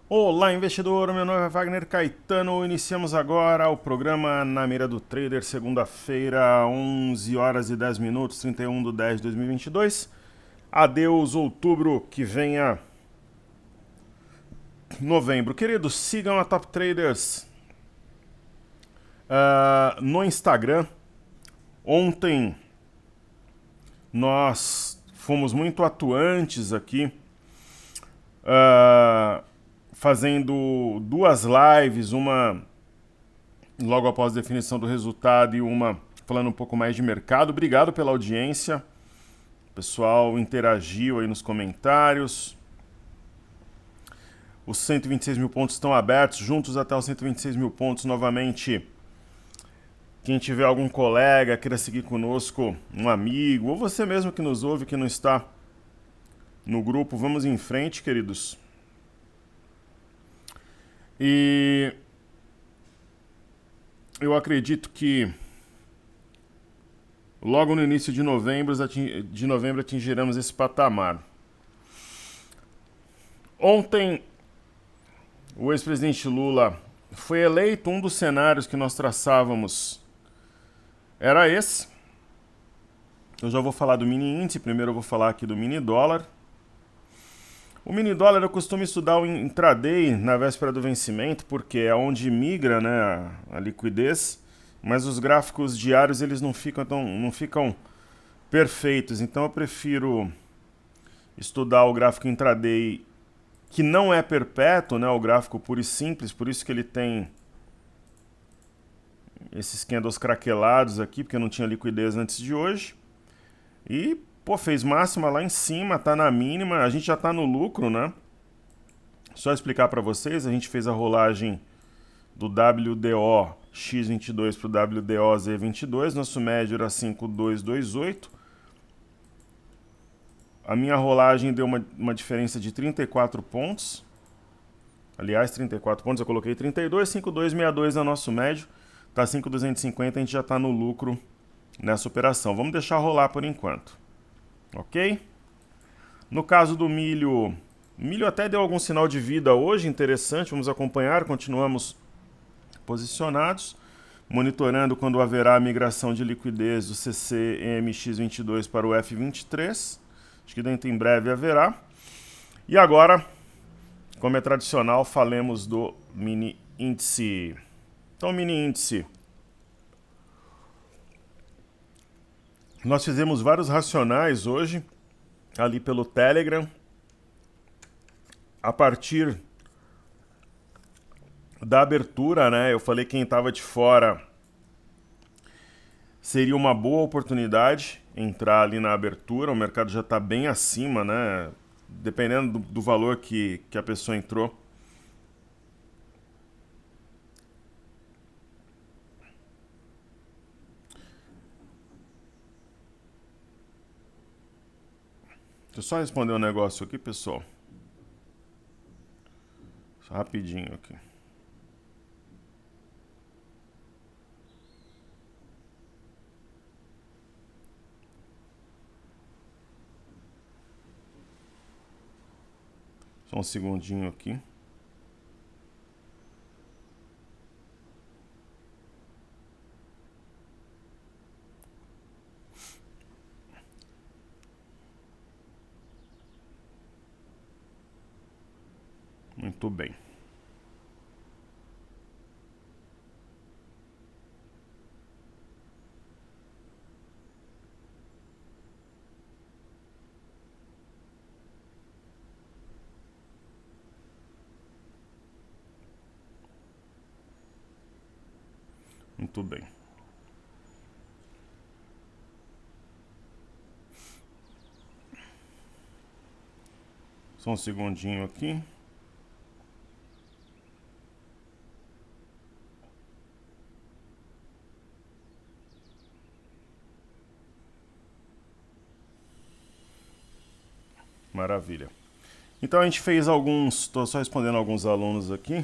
Olá, investidor. Meu nome é Wagner Caetano. Iniciamos agora o programa Na Mira do Trader, segunda-feira, 11 horas e 10 minutos, 31 de 10 de 2022. Adeus, outubro, que venha novembro. Queridos, sigam a Top Traders no Instagram. Ontem nós fomos muito atuantes aqui, fazendo duas lives, uma logo após a definição do resultado e uma falando um pouco mais de mercado. Obrigado pela audiência. O pessoal interagiu aí nos comentários. Os 126 mil pontos estão abertos, juntos até os 126 mil pontos novamente. Quem tiver algum colega, queira seguir conosco, um amigo, ou você mesmo que nos ouve, que não está no grupo, vamos em frente, queridos. E eu acredito que logo no início de novembro atingiremos esse patamar. Ontem, o ex-presidente Lula foi eleito. Um dos cenários que nós traçávamos era esse. Eu já vou falar do mini índice, primeiro eu vou falar aqui do mini dólar. O mini dólar eu costumo estudar o intraday na véspera do vencimento, porque é onde migra, né, a liquidez, mas os gráficos diários eles não ficam perfeitos, então eu prefiro estudar o gráfico intraday, que não é perpétuo, né, o gráfico puro e simples, por isso que ele tem esses candles craquelados aqui, porque não tinha liquidez antes de hoje. E, pô, fez máxima lá em cima, tá na mínima, a gente já tá no lucro, né? Só explicar para vocês, a gente fez a rolagem do WDO X22 pro WDO Z22, nosso médio era 5,228. A minha rolagem deu uma diferença de 34 pontos. Aliás, 34 pontos, eu coloquei 32, 5,262 é nosso médio. Tá 5,250, a gente já tá no lucro nessa operação. Vamos deixar rolar por enquanto. Ok? No caso do milho, o milho até deu algum sinal de vida hoje, interessante, vamos acompanhar, continuamos posicionados, monitorando quando haverá a migração de liquidez do CCMX22 para o F23. Acho que dentro em breve haverá. E agora, como é tradicional, falemos do mini índice. Então, mini índice. Nós fizemos vários racionais hoje, ali pelo Telegram. A partir da abertura, né? Eu falei que quem estava de fora seria uma boa oportunidade entrar ali na abertura. O mercado já está bem acima, né? Dependendo do valor que a pessoa entrou. Deixa eu só responder um negócio aqui, pessoal. Só rapidinho aqui. Só um segundinho aqui. Muito bem. Muito bem. Só um segundinho aqui. Maravilha. Então a gente fez alguns, estou só respondendo alguns alunos aqui.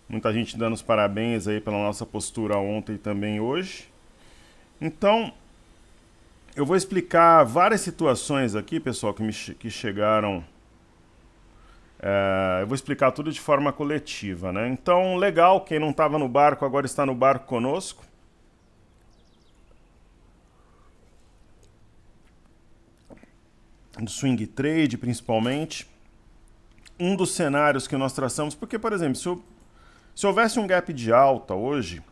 Muita gente dando os parabéns aí pela nossa postura ontem e também hoje. Então, eu vou explicar várias situações aqui, pessoal, que chegaram Eu vou explicar tudo de forma coletiva, né? Então, legal, quem não estava no barco agora está no barco conosco. Do swing trade, principalmente. Um dos cenários que nós traçamos, porque, por exemplo, se houvesse um gap de alta hoje,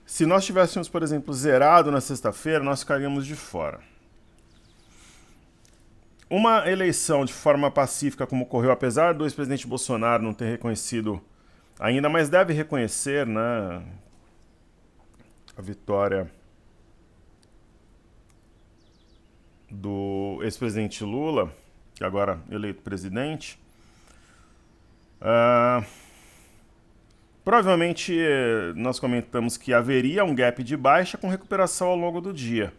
se nós tivéssemos, por exemplo, zerado na sexta-feira, nós ficaríamos de fora. Uma eleição de forma pacífica, como ocorreu, apesar do ex-presidente Bolsonaro não ter reconhecido ainda, mas deve reconhecer, né, a vitória do ex-presidente Lula, que agora é eleito presidente. Provavelmente nós comentamos que haveria um gap de baixa com recuperação ao longo do dia.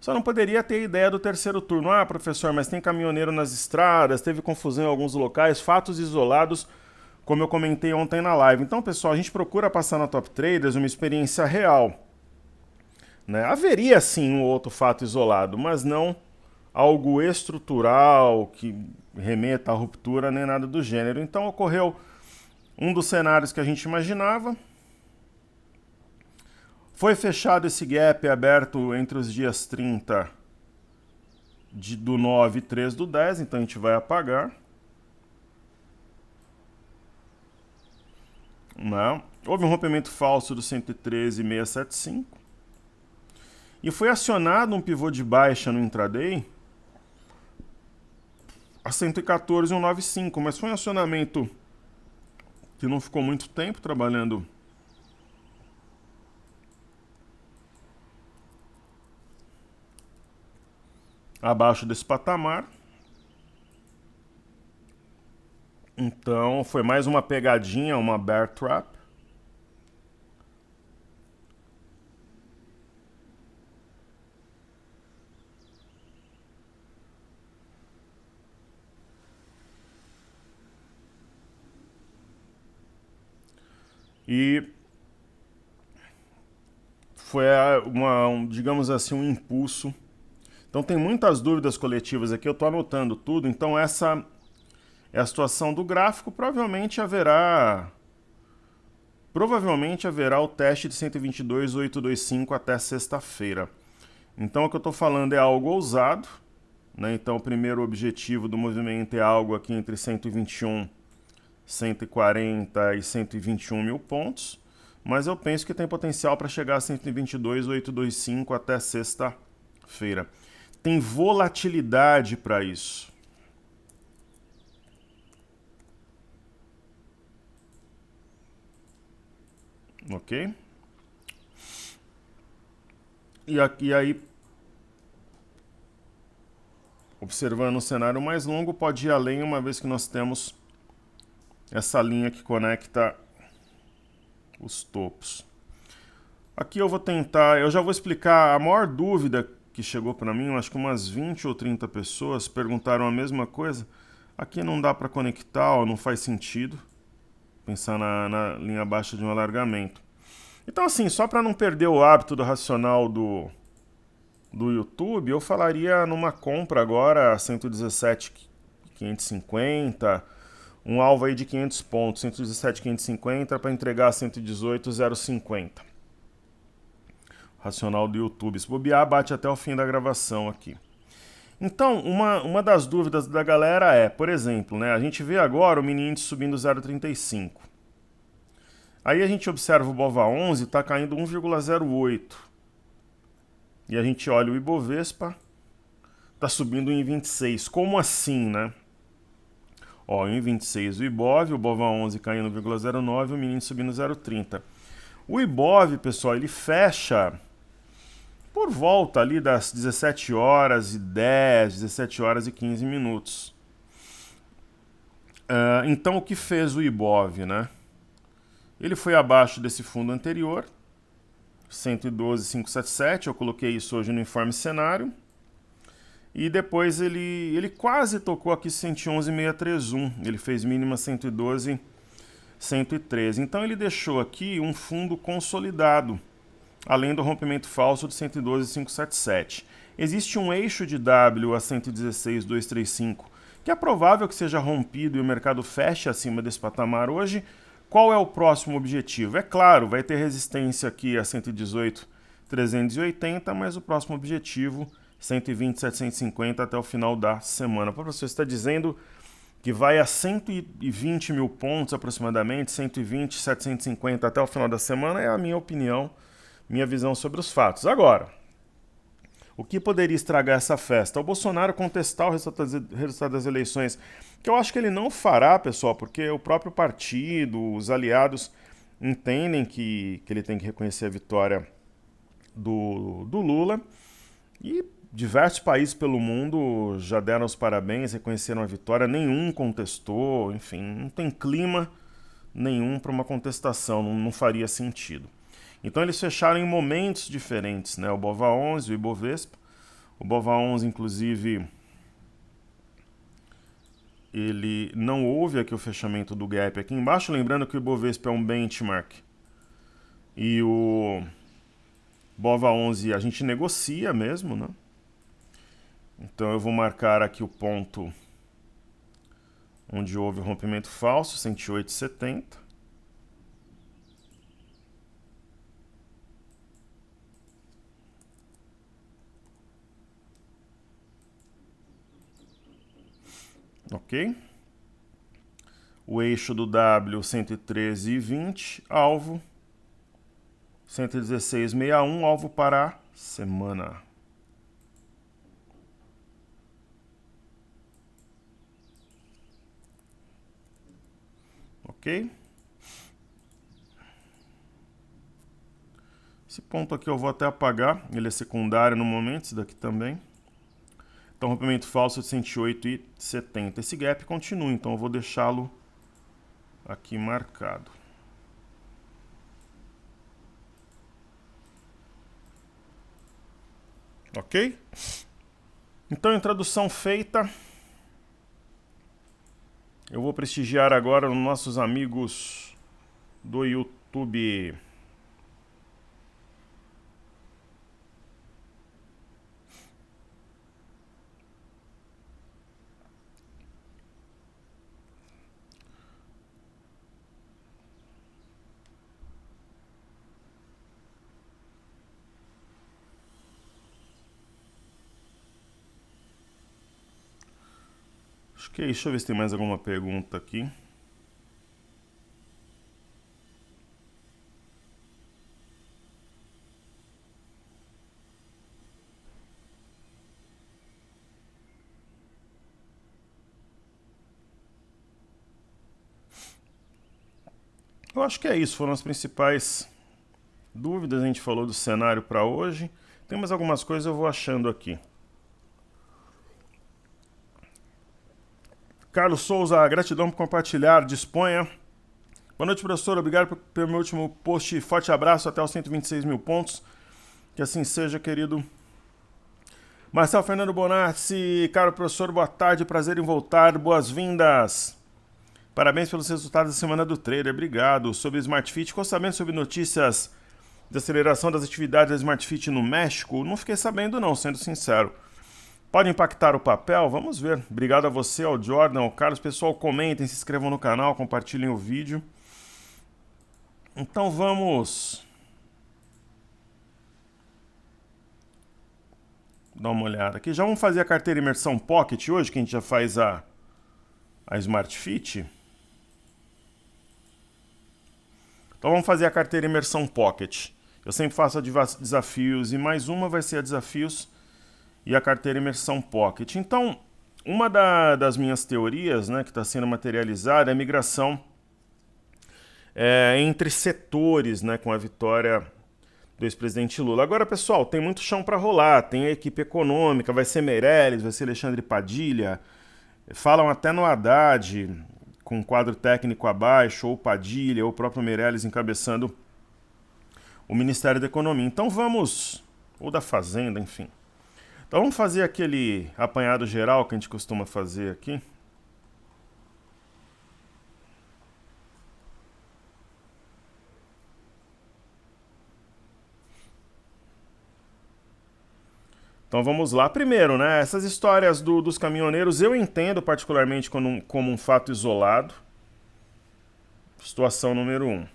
Só não poderia ter a ideia do terceiro turno. Ah, professor, mas tem caminhoneiro nas estradas, teve confusão em alguns locais, fatos isolados, como eu comentei ontem na live. Então, pessoal, a gente procura passar na Top Traders uma experiência real. Né? Haveria sim um outro fato isolado, mas não algo estrutural que remeta à ruptura nem nada do gênero. Então ocorreu um dos cenários que a gente imaginava. Foi fechado esse gap aberto entre os dias 30 do 9 e 3 do 10, então a gente vai apagar. Não. Houve um rompimento falso do 113,675. E foi acionado um pivô de baixa no intraday a 114,195, mas foi um acionamento que não ficou muito tempo trabalhando abaixo desse patamar. Então foi mais uma pegadinha, uma bear trap. E foi digamos assim, um impulso. Então tem muitas dúvidas coletivas aqui, eu estou anotando tudo. Então essa é a situação do gráfico. Provavelmente haverá o teste de 122,825 até sexta-feira. Então o que eu estou falando é algo ousado, né? Então o primeiro objetivo do movimento é algo aqui entre 121, 140 e 121 mil pontos, mas eu penso que tem potencial para chegar a 122,825 até sexta-feira. Tem volatilidade para isso. Ok? E aí, observando um cenário mais longo, pode ir além, uma vez que nós temos essa linha que conecta os topos. Aqui eu vou tentar, eu já vou explicar a maior dúvida que chegou para mim, acho que umas 20 ou 30 pessoas perguntaram a mesma coisa. Aqui não dá para conectar, ó, não faz sentido pensar na linha baixa de um alargamento. Então assim, só para não perder o hábito do racional do YouTube, eu falaria numa compra agora a 117,550, um alvo aí de 500 pontos, 117,550 para entregar a 118,050. Racional do YouTube. Se bobear, bate até o fim da gravação aqui. Então, uma das dúvidas da galera é, por exemplo, né, a gente vê agora o mini índice subindo 0,35. Aí a gente observa o BOVA11 está caindo 1,08. E a gente olha o Ibovespa, está subindo em 26. Como assim, né? Ó, em 26 o Ibov, o BOVA11 caindo 0,09, o mini índice subindo 0,30. O Ibov, pessoal, ele fecha por volta ali das 17 horas e 10, 17 horas e 15 minutos. Então, o que fez o Ibov, né? Ele foi abaixo desse fundo anterior, 112,577, eu coloquei isso hoje no informe cenário. E depois ele quase tocou aqui 111,631, ele fez mínima 112,113. Então ele deixou aqui um fundo consolidado, além do rompimento falso de 112,577. Existe um eixo de W a 116,235, que que é provável que seja rompido e o mercado feche acima desse patamar hoje. Qual é o próximo objetivo? É claro, vai ter resistência aqui a 118,380, mas o próximo objetivo 120,750 até o final da semana. O professor está dizendo que vai a 120 mil pontos aproximadamente, 120,750 até o final da semana, é a minha opinião, minha visão sobre os fatos. Agora, o que poderia estragar essa festa? O Bolsonaro contestar o resultado das eleições, que eu acho que ele não fará, pessoal, porque o próprio partido, os aliados entendem que ele tem que reconhecer a vitória do Lula, e diversos países pelo mundo já deram os parabéns, reconheceram a vitória, nenhum contestou, enfim, não tem clima nenhum para uma contestação, não faria sentido. Então eles fecharam em momentos diferentes, né? O BOVA11 e o Ibovespa. O BOVA11, inclusive, ele não houve aqui o fechamento do gap aqui embaixo, lembrando que o Ibovespa é um benchmark. E o BOVA11 a gente negocia mesmo, né? Então eu vou marcar aqui o ponto onde houve o rompimento falso, 108,70. Ok? O eixo do W, 113,20, alvo 116,61, alvo para a semana. Ok? Esse ponto aqui eu vou até apagar, ele é secundário no momento, esse daqui também. Então, rompimento falso de 108,70. Esse gap continua, então eu vou deixá-lo aqui marcado. Ok? Então, introdução feita. Eu vou prestigiar agora os nossos amigos do YouTube. Acho que é isso. Deixa eu ver se tem mais alguma pergunta aqui. Eu acho que é isso. Foram as principais dúvidas. A gente falou do cenário para hoje. Tem mais algumas coisas eu vou achando aqui. Carlos Souza, gratidão por compartilhar. Disponha. Boa noite, professor. Obrigado pelo meu último post. Forte abraço até os 126 mil pontos. Que assim seja, querido. Marcelo Fernando Bonazzi, caro professor, boa tarde. Prazer em voltar. Boas-vindas. Parabéns pelos resultados da semana do trader. Obrigado. Sobre Smart Fit, ficou sabendo sobre notícias de aceleração das atividades da Smart Fit no México? Não fiquei sabendo não, sendo sincero. Pode impactar o papel? Vamos ver. Obrigado a você, ao Jordan, ao Carlos. Pessoal, comentem, se inscrevam no canal, compartilhem o vídeo. Então vamos dar uma olhada aqui. Já vamos fazer a carteira Imersão Pocket hoje, que a gente já faz a Smart Fit. Então vamos fazer a carteira Imersão Pocket. Eu sempre faço a desafios e mais uma vai ser a desafios e a carteira Imersão Pocket. Então, uma das minhas teorias, né, que está sendo materializada é a migração entre setores, né, com a vitória do ex-presidente Lula. Agora, pessoal, tem muito chão para rolar. Tem a equipe econômica, vai ser Meirelles, vai ser Alexandre Padilha. Falam até no Haddad, com um quadro técnico abaixo, ou Padilha, ou o próprio Meirelles encabeçando o Ministério da Economia. Então vamos, ou da Fazenda, enfim. Então vamos fazer aquele apanhado geral que a gente costuma fazer aqui. Então vamos lá. Primeiro, né, essas histórias dos caminhoneiros eu entendo particularmente como um fato isolado. Situação número 1.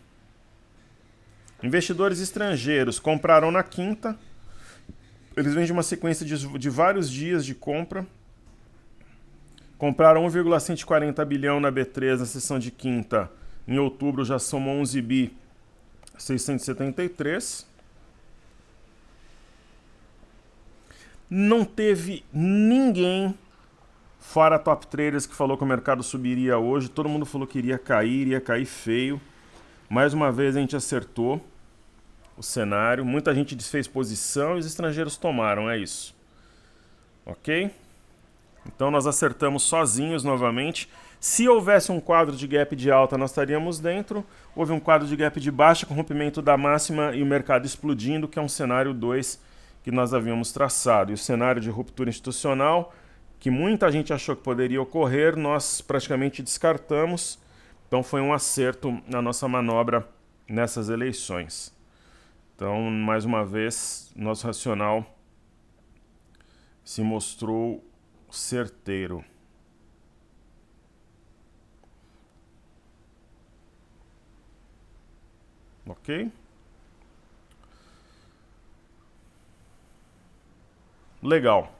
Investidores estrangeiros compraram na quinta. Eles vêm de uma sequência de vários dias de compra. Compraram 1,140 bilhão na B3 na sessão de quinta. Em outubro já somou 11 bi 673. Não teve ninguém fora top traders que falou que o mercado subiria hoje. Todo mundo falou que iria cair feio. Mais uma vez a gente acertou o cenário. Muita gente desfez posição e os estrangeiros tomaram, é isso. Ok? Então nós acertamos sozinhos novamente. Se houvesse um quadro de gap de alta, nós estaríamos dentro. Houve um quadro de gap de baixa com rompimento da máxima e o mercado explodindo, que é um cenário 2 que nós havíamos traçado. E o cenário de ruptura institucional, que muita gente achou que poderia ocorrer, nós praticamente descartamos. Então foi um acerto na nossa manobra nessas eleições. Então, mais uma vez, nosso racional se mostrou certeiro. Ok? Legal.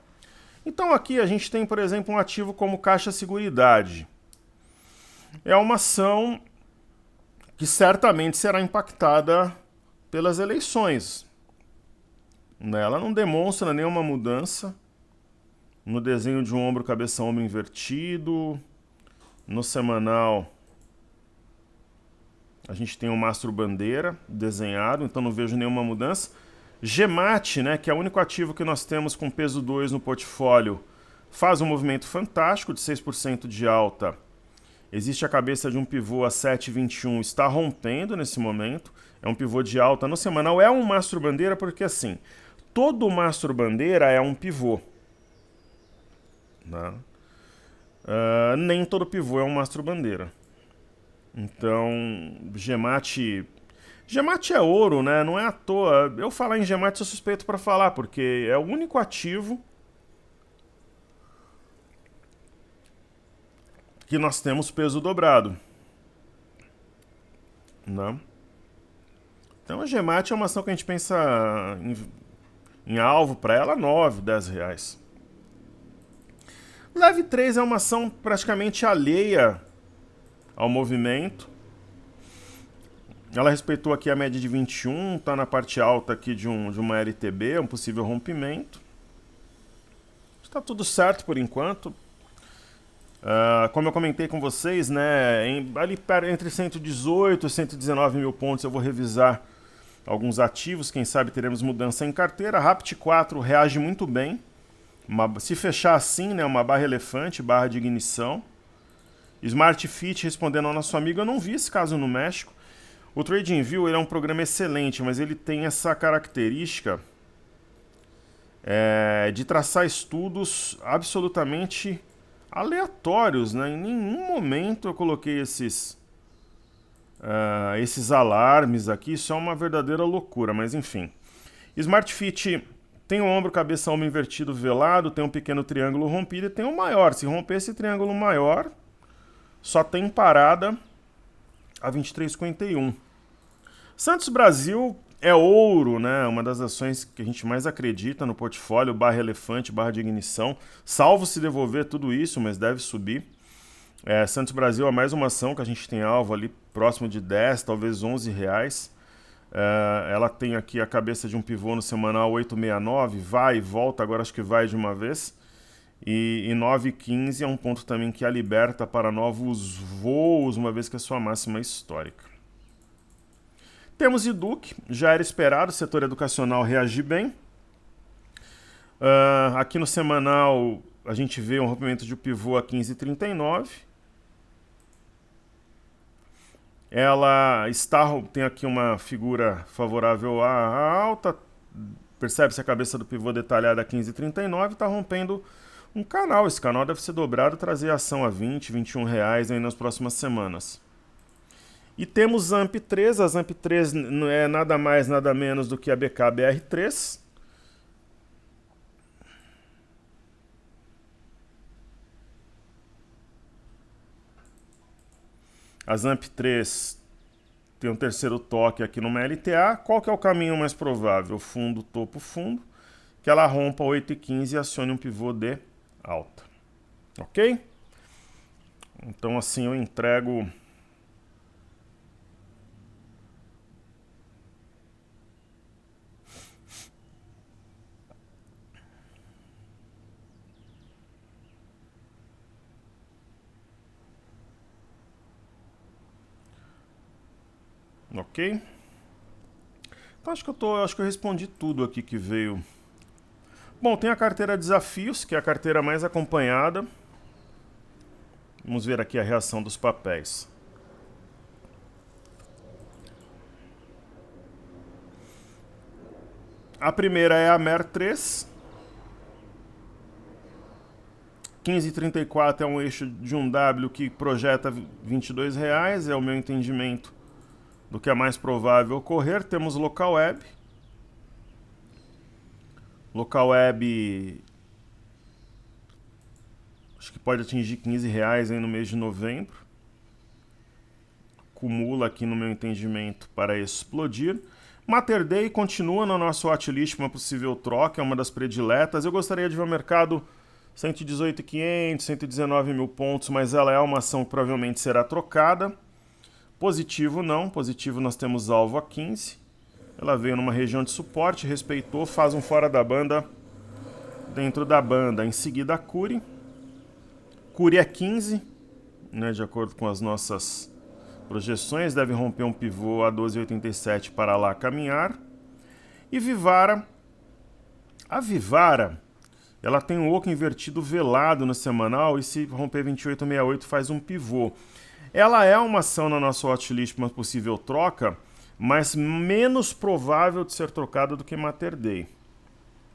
Então aqui a gente tem, por exemplo, um ativo como Caixa Seguridade. É uma ação que certamente será impactada pelas eleições. Ela não demonstra nenhuma mudança no desenho de um ombro, cabeça, ombro invertido. No semanal a gente tem um mastro bandeira desenhado, então não vejo nenhuma mudança. GEMAT, né, que é o único ativo que nós temos com peso 2 no portfólio, faz um movimento fantástico de 6% de alta. Existe a cabeça de um pivô a 7,21, está rompendo nesse momento. É um pivô de alta no semanal. É um mastro bandeira porque, assim, todo mastro bandeira é um pivô. Né? Nem todo pivô é um mastro bandeira. Então, GEMAT é ouro, né? Não é à toa. Eu falar em GEMAT sou suspeito para falar, porque é o único ativo que nós temos peso dobrado. Né? Então a GEMAT é uma ação que a gente pensa em alvo para ela, 9, 10 reais. Leve 3 é uma ação praticamente alheia ao movimento. Ela respeitou aqui a média de 21, está na parte alta aqui de uma LTB, um possível rompimento. Está tudo certo por enquanto. Como eu comentei com vocês, né, ali entre 118 e 119 mil pontos eu vou revisar alguns ativos, quem sabe teremos mudança em carteira. Rapt 4 reage muito bem. Se fechar assim, né, uma barra elefante, barra de ignição. Smart Fit, respondendo ao nosso amigo, eu não vi esse caso no México. O TradingView ele é um programa excelente, mas ele tem essa característica de traçar estudos absolutamente aleatórios, né? Em nenhum momento eu coloquei esses alarmes aqui, isso é uma verdadeira loucura, mas enfim. Smart Fit tem um ombro, cabeça, ombro invertido velado, tem um pequeno triângulo rompido e tem um maior. Se romper esse triângulo maior, só tem parada a 23,51. Santos Brasil é ouro, né? Uma das ações que a gente mais acredita no portfólio, barra elefante, barra de ignição, salvo se devolver tudo isso, mas deve subir. Santos Brasil é mais uma ação que a gente tem alvo ali próximo de 10, talvez 11 reais. Ela tem aqui a cabeça de um pivô no semanal 869, vai e volta, agora acho que vai de uma vez. E 9,15 é um ponto também que a liberta para novos voos, uma vez que é sua máxima histórica. Temos Educ, já era esperado, o setor educacional reagir bem. Aqui no semanal a gente vê um rompimento de pivô a 15,39. Ela tem aqui uma figura favorável à alta, percebe-se a cabeça do pivô detalhada a 15,39, está rompendo um canal. Esse canal deve ser dobrado e trazer ação a 20, 21 reais aí nas próximas semanas. E temos AMP3, a AMP3 não é nada mais, nada menos do que a BKBR3. A ZAMP3 tem um terceiro toque aqui no LTA. Qual que é o caminho mais provável? Fundo, topo, fundo. Que ela rompa 8,15 e acione um pivô de alta. Ok? Então assim eu entrego... Ok? Então acho que eu respondi tudo aqui que veio. Bom, tem a carteira Desafios, que é a carteira mais acompanhada. Vamos ver aqui a reação dos papéis. A primeira é a MER3. 15,34 é um eixo de um W que projeta R$22, é o meu entendimento do que é mais provável ocorrer. Temos Local Web. Local Web acho que pode atingir R$15 aí no mês de novembro. Acumula aqui no meu entendimento para explodir. Mater Dei continua no nosso watchlist uma possível troca, é uma das prediletas. Eu gostaria de ver o mercado 118.500, 119 mil pontos, mas ela é uma ação que provavelmente será trocada. Positivo não, positivo nós temos alvo a 15. Ela veio numa região de suporte, respeitou, faz um fora da banda dentro da banda. Em seguida a Cury. Cury é 15, né, de acordo com as nossas projeções, deve romper um pivô a 12,87 para lá caminhar. E Vivara. A Vivara, ela tem um oco invertido velado no semanal e se romper 28,68 faz um pivô. Ela é uma ação na nossa watchlist para uma possível troca, mas menos provável de ser trocada do que Mater Dei,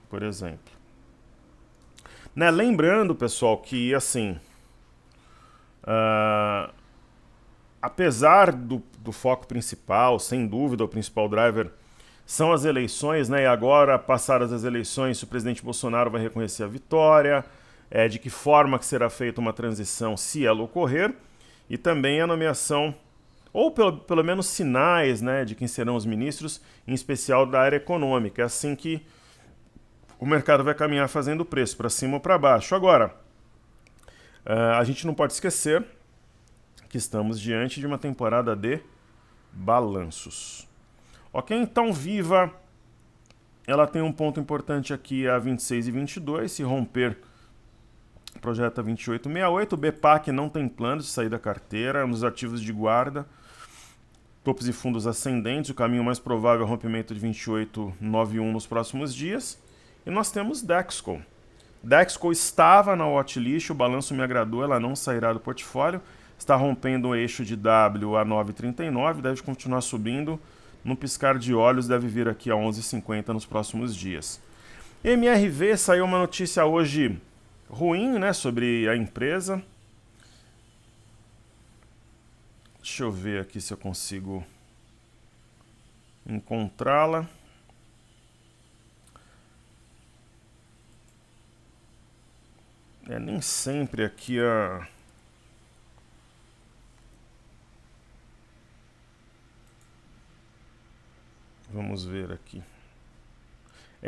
por exemplo. Né? Lembrando, pessoal, que assim, apesar do foco principal, sem dúvida, o principal driver são as eleições, né? E agora, passadas as eleições, se o presidente Bolsonaro vai reconhecer a vitória, de que forma que será feita uma transição, se ela ocorrer, e também a nomeação, ou pelo menos sinais, né, de quem serão os ministros, em especial da área econômica. É assim que o mercado vai caminhar fazendo preço, para cima ou para baixo. Agora, a gente não pode esquecer que estamos diante de uma temporada de balanços. Ok? Então, Viva, ela tem um ponto importante aqui a 26,22, se romper, projeta 28,68. O BPAC não tem plano de sair da carteira, é um dos ativos de guarda. Topos e fundos ascendentes, o caminho mais provável é o rompimento de 28,91 nos próximos dias. E nós temos Dexco. Dexco estava na watchlist, o balanço me agradou, ela não sairá do portfólio. Está rompendo o eixo de W a 9,39, deve continuar subindo. No piscar de olhos, deve vir aqui a 11,50 nos próximos dias. MRV, saiu uma notícia hoje ruim, né, sobre a empresa. Deixa eu ver aqui se eu consigo encontrá-la. Nem sempre aqui a... Vamos ver aqui.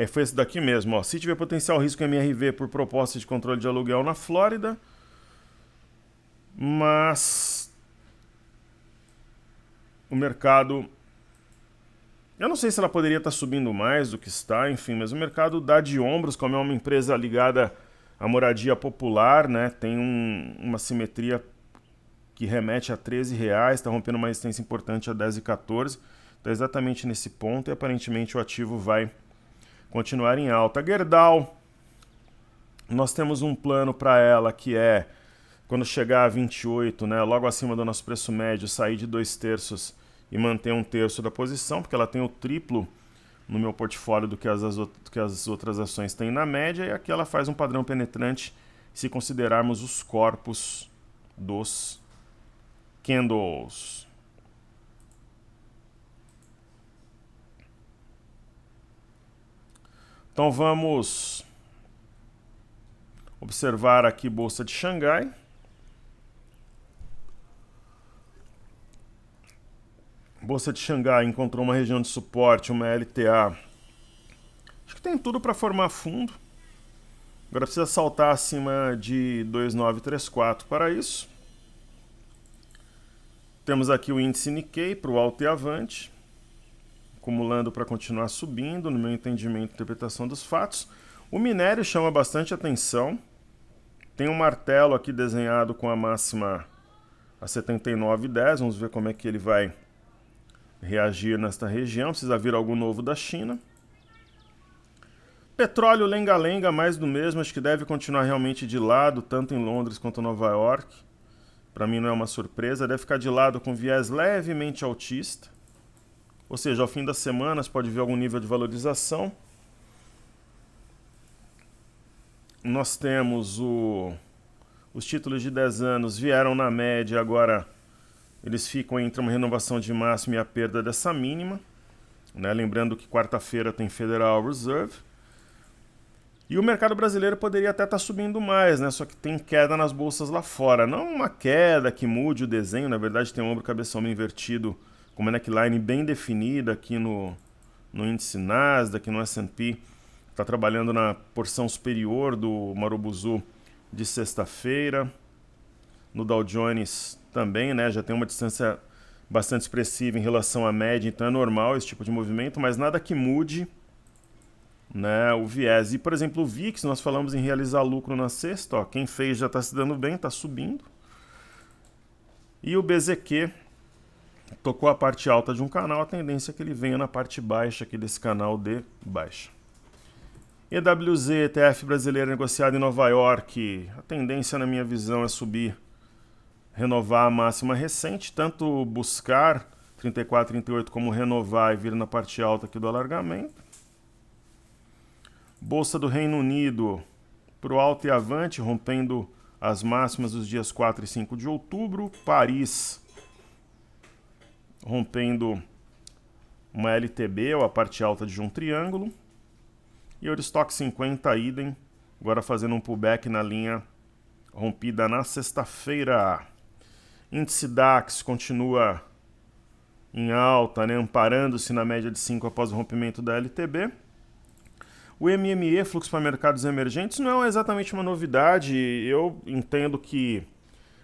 Foi esse daqui mesmo, ó. Se tiver potencial risco MRV por proposta de controle de aluguel na Flórida, mas o mercado... Eu não sei se ela poderia estar subindo mais do que está, enfim, mas o mercado dá de ombros, como é uma empresa ligada à moradia popular, né? Tem uma simetria que remete a R$13, está rompendo uma resistência importante a 10,14. Está exatamente nesse ponto e aparentemente o ativo vai continuar em alta. Gerdau, nós temos um plano para ela que é, quando chegar a 28, né, logo acima do nosso preço médio, sair de 2/3 e manter 1/3 da posição, porque ela tem o triplo no meu portfólio do que as outras ações têm na média, e aqui ela faz um padrão penetrante se considerarmos os corpos dos candles. Então vamos observar aqui Bolsa de Xangai. Bolsa de Xangai encontrou uma região de suporte, uma LTA. Acho que tem tudo para formar fundo. Agora precisa saltar acima de 2.934 para isso. Temos aqui o índice Nikkei para o alto e avante, acumulando para continuar subindo, no meu entendimento e interpretação dos fatos. O minério chama bastante atenção. Tem um martelo aqui desenhado com a máxima a 79,10. Vamos ver como é que ele vai reagir nesta região. Precisa vir algo novo da China. Petróleo lenga-lenga, mais do mesmo. Acho que deve continuar realmente de lado, tanto em Londres quanto em Nova York. Para mim não é uma surpresa. Deve ficar de lado com viés levemente altista. Ou seja, ao fim das semanas pode ver algum nível de valorização. Nós temos os títulos de 10 anos vieram na média, agora eles ficam entre uma renovação de máxima e a perda dessa mínima. Né? Lembrando que quarta-feira tem Federal Reserve. E o mercado brasileiro poderia até estar subindo mais, né? Só que tem queda nas bolsas lá fora. Não uma queda que mude o desenho, na verdade tem um ombro cabeção invertido com uma neckline bem definida aqui no índice Nasdaq, no S&P. Está trabalhando na porção superior do Marubozu de sexta-feira. No Dow Jones também, né? Já tem uma distância bastante expressiva em relação à média, então é normal esse tipo de movimento, mas nada que mude, né, o viés. E, por exemplo, o VIX, nós falamos em realizar lucro na sexta, ó, quem fez já está se dando bem, está subindo. E o BZQ tocou a parte alta de um canal, a tendência é que ele venha na parte baixa aqui desse canal de baixa. EWZ, ETF brasileiro negociado em Nova York, a tendência na minha visão é subir, renovar a máxima recente, tanto buscar 34,38 como renovar e vir na parte alta aqui do alargamento. Bolsa do Reino Unido para o alto e avante, rompendo as máximas dos dias 4 e 5 de outubro. Paris rompendo uma LTB, ou a parte alta de um triângulo. E Eurostock 50, idem, agora fazendo um pullback na linha rompida na sexta-feira. Índice DAX continua em alta, né, amparando-se na média de 5 após o rompimento da LTB. O MME, fluxo para mercados emergentes, não é exatamente uma novidade. Eu entendo que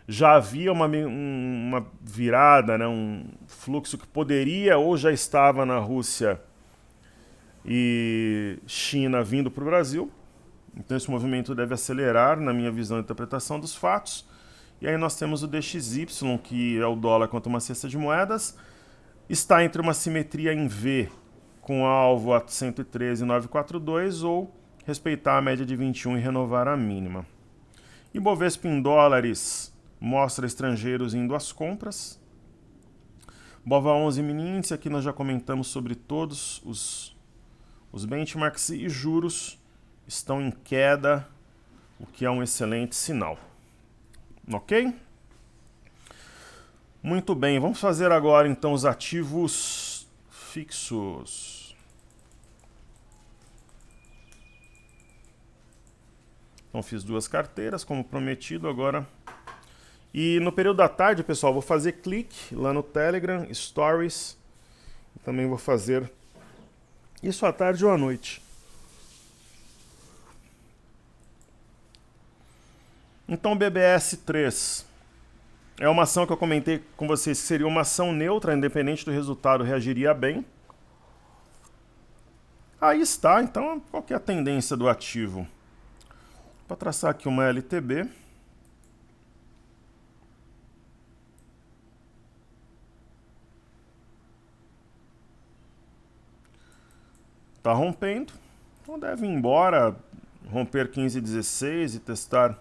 já havia uma virada, né, um fluxo que poderia ou já estava na Rússia e China vindo para o Brasil. Então esse movimento deve acelerar, na minha visão e interpretação dos fatos. E aí nós temos o DXY, que é o dólar contra uma cesta de moedas, está entre uma simetria em V, com alvo a 113,942, ou respeitar a média de 21 e renovar a mínima. Ibovespa em dólares mostra estrangeiros indo às compras. BOVA 11 mini índice, aqui nós já comentamos sobre todos os benchmarks, e juros estão em queda, o que é um excelente sinal. Ok? Muito bem, vamos fazer agora então os ativos fixos. Então fiz 2 carteiras, como prometido agora. E no período da tarde, pessoal, vou fazer clique lá no Telegram, Stories. Também vou fazer isso à tarde ou à noite. Então, BBS3 é uma ação que eu comentei com vocês que seria uma ação neutra, independente do resultado, reagiria bem. Aí está, então, qual que é a tendência do ativo? Vou traçar aqui uma LTB. Está rompendo, então deve ir embora, romper 15,16 e testar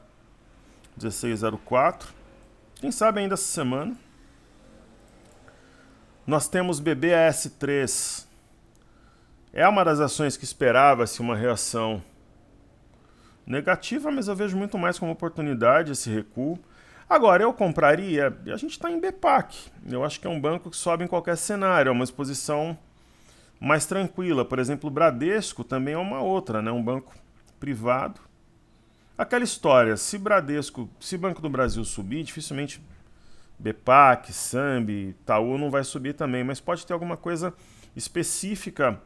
16,04. Quem sabe ainda essa semana. Nós temos BBAS3. É uma das ações que esperava-se uma reação negativa, mas eu vejo muito mais como oportunidade esse recuo. Agora, eu compraria, a gente está em BPAC. Eu acho que é um banco que sobe em qualquer cenário, é uma exposição mais tranquila. Por exemplo, o Bradesco também é uma outra, né? Um banco privado. Aquela história, se Banco do Brasil subir, dificilmente BPAC, Sambi, Itaú não vai subir também, mas pode ter alguma coisa específica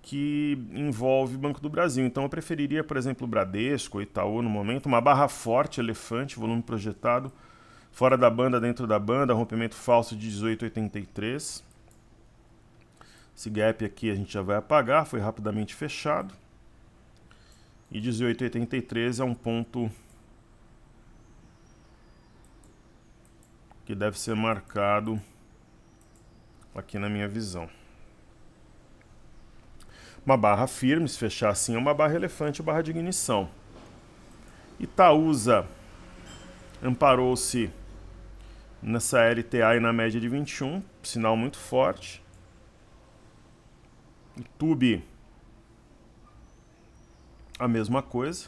que envolve Banco do Brasil. Então eu preferiria, por exemplo, o Bradesco, Itaú no momento, uma barra forte, elefante, volume projetado, fora da banda, dentro da banda, rompimento falso de 18,83. Esse gap aqui a gente já vai apagar, foi rapidamente fechado. E 18,83 é um ponto que deve ser marcado aqui na minha visão. Uma barra firme, se fechar assim, é uma barra elefante, barra de ignição. Itaúsa amparou-se nessa LTA e na média de 21, sinal muito forte. YouTube, a mesma coisa.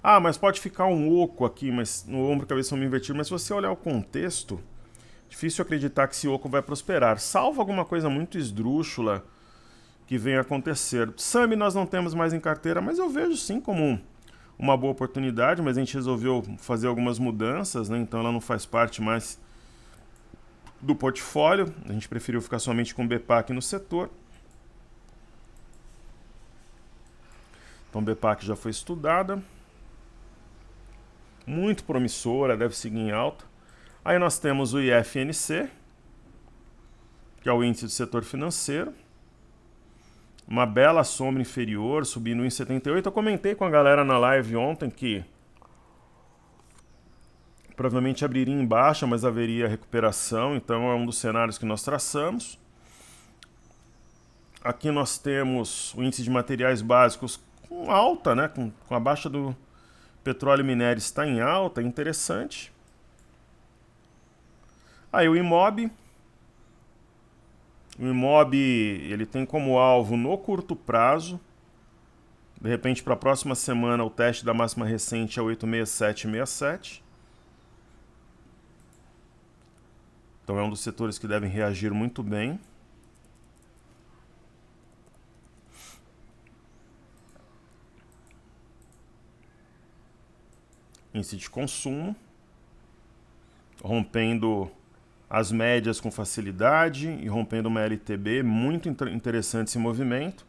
Ah, mas pode ficar um oco aqui, mas no ombro, cabeça, ombro invertido. Mas se você olhar o contexto, difícil acreditar que esse oco vai prosperar, salvo alguma coisa muito esdrúxula que venha acontecer. Sambi nós não temos mais em carteira, mas eu vejo sim como uma boa oportunidade, mas a gente resolveu fazer algumas mudanças, né? Então ela não faz parte mais do portfólio. A gente preferiu ficar somente com BPAC no setor. Então BPAC já foi estudada. Muito promissora, deve seguir em alta. Aí nós temos o IFNC, que é o índice do setor financeiro. Uma bela sombra inferior, subindo em 78. Eu comentei com a galera na live ontem que provavelmente abriria em baixa, mas haveria recuperação. Então é um dos cenários que nós traçamos. Aqui nós temos o índice de materiais básicos com alta, né? Com a baixa do petróleo e minério está em alta, interessante. Aí o IMOB. O IMOB ele tem como alvo no curto prazo, de repente para a próxima semana o teste da máxima recente é 867,67. Então é um dos setores que devem reagir muito bem. Índice de consumo, rompendo as médias com facilidade e rompendo uma LTB, muito interessante esse movimento.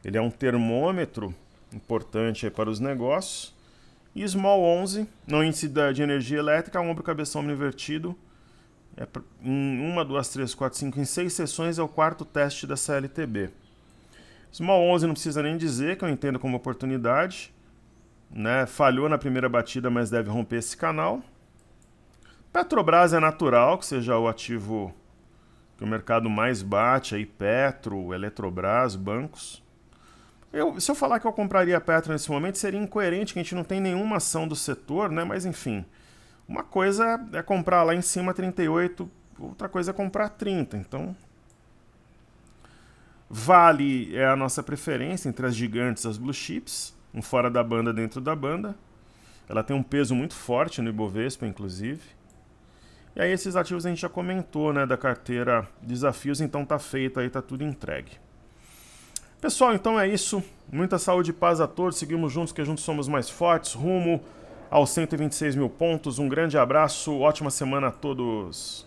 Ele é um termômetro importante aí para os negócios. E Small 11, no índice de energia elétrica, ombro, cabeça, ombro invertido. Em 1, 2, 3, 4, 5, em 6 sessões é o quarto teste dessa LTB. Small 11 não precisa nem dizer, que eu entendo como oportunidade. Né? Falhou na primeira batida, mas deve romper esse canal. Petrobras é natural que seja o ativo que o mercado mais bate, aí Petro, Eletrobras, bancos. Se eu falar que eu compraria Petro nesse momento, seria incoerente, que a gente não tem nenhuma ação do setor, né? Mas enfim, uma coisa é comprar lá em cima 38, outra coisa é comprar 30, então... Vale é a nossa preferência entre as gigantes e as blue chips, um fora da banda, dentro da banda. Ela tem um peso muito forte no Ibovespa, inclusive. E aí esses ativos a gente já comentou, né, da carteira desafios, então tá feito aí, tá tudo entregue. Pessoal, então é isso. Muita saúde e paz a todos. Seguimos juntos, que juntos somos mais fortes. Rumo aos 126 mil pontos. Um grande abraço, ótima semana a todos.